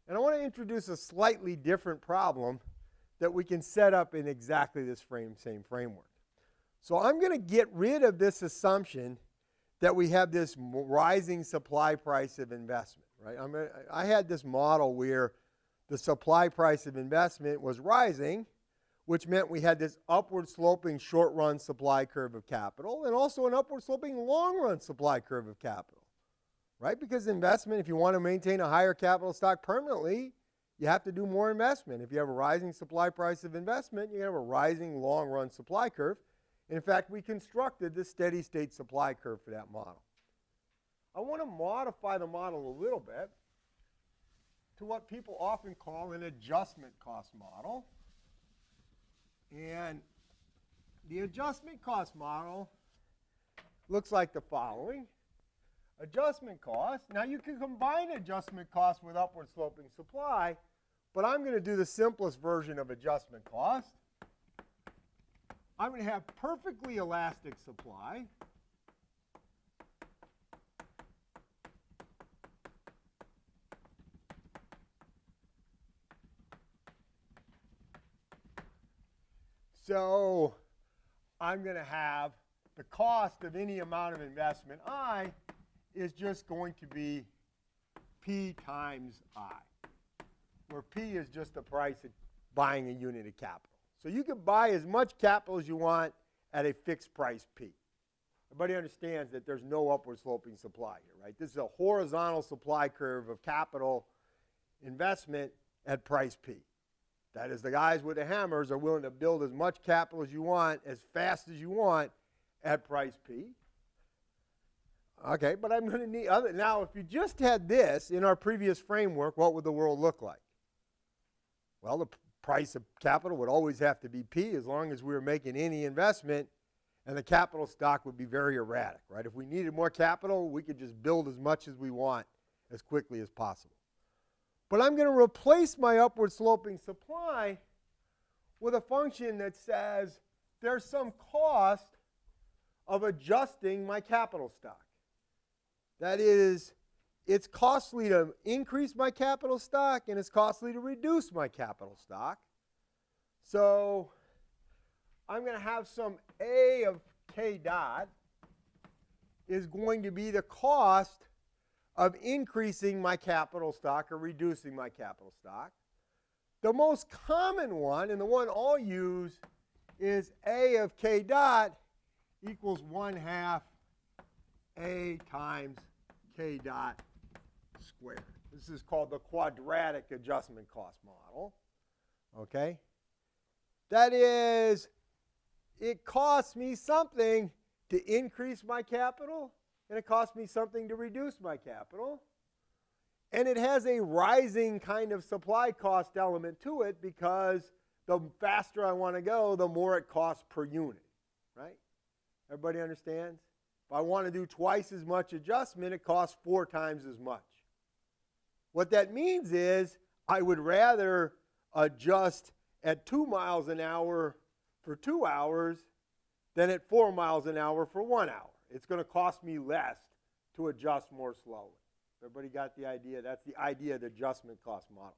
And I want to introduce a slightly different problem that we can set up in exactly this same framework. So I'm going to get rid of this assumption that we have this rising supply price of investment, right? I had this model where the supply price of investment was rising, which meant we had this upward sloping short-run supply curve of capital and also an upward sloping long-run supply curve of capital, right? Because investment, if you want to maintain a higher capital stock permanently, you have to do more investment. If you have a rising supply price of investment, you have a rising long-run supply curve. In fact, we constructed the steady state supply curve for that model. I want to modify the model a little bit to what people often call an adjustment cost model. And the adjustment cost model looks like the following. Adjustment cost. Now you can combine adjustment cost with upward sloping supply, but I'm going to do the simplest version of adjustment cost. I'm going to have perfectly elastic supply. So I'm going to have the cost of any amount of investment I is just going to be P times I, where P is just the price of buying a unit of capital. So you can buy as much capital as you want at a fixed price P. Everybody understands that there's no upward sloping supply here, right? This is a horizontal supply curve of capital investment at price P. That is, the guys with the hammers are willing to build as much capital as you want, as fast as you want, at price P. Okay, but I'm going to need other. Now, if you just had this in our previous framework, what would the world look like? Well, the price of capital would always have to be P as long as we were making any investment, and the capital stock would be very erratic, right? If we needed more capital, we could just build as much as we want as quickly as possible. But I'm going to replace my upward sloping supply with a function that says there's some cost of adjusting my capital stock. That is, it's costly to increase my capital stock and it's costly to reduce my capital stock. So I'm going to have some A of K dot is going to be the cost of increasing my capital stock or reducing my capital stock. The most common one, and the one I'll use, is A of K dot equals 1/2 A times K dot squared. This is called the quadratic adjustment cost model. Okay? That is, it costs me something to increase my capital, and it costs me something to reduce my capital. And it has a rising kind of supply cost element to it because the faster I want to go, the more it costs per unit, right? Everybody understands? If I want to do twice as much adjustment, it costs 4 times as much. What that means is I would rather adjust at 2 miles an hour for 2 hours than at 4 miles an hour for 1 hour. It's going to cost me less to adjust more slowly. Everybody got the idea? That's the idea of the adjustment cost model.